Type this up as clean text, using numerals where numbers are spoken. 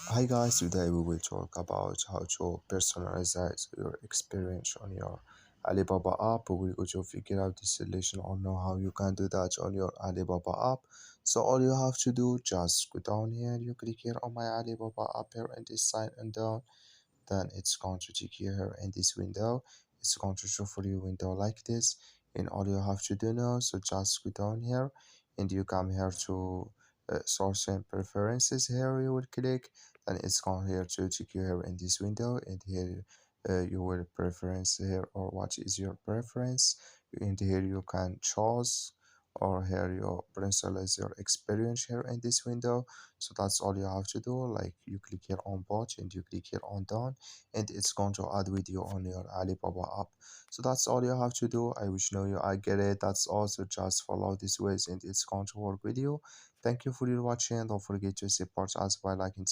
Hi guys, today we will talk about how to personalize your experience on your Alibaba app. We will go to figure out the solution or know how you can do that on your Alibaba app. So all you have to do, just go down here, you click here on my Alibaba app here and this sign and down. Then it's going to take you here in this window. It's going to show for you window like this. And all you have to do now, so just go down here and you come here to source and preferences. Here you will click, and it's going here to take you here in this window, and here you will preference here, or what is your preference. And here you can choose, or here you personalize your experience here in this window. So that's all you have to do. Like, you click here on bot and you click here on done, and it's going to add video on your Alibaba app. So that's all you have to do. I wish know you I get it. That's also just follow these ways and it's going to work with you. Thank you for your watching. Don't forget to support us by liking,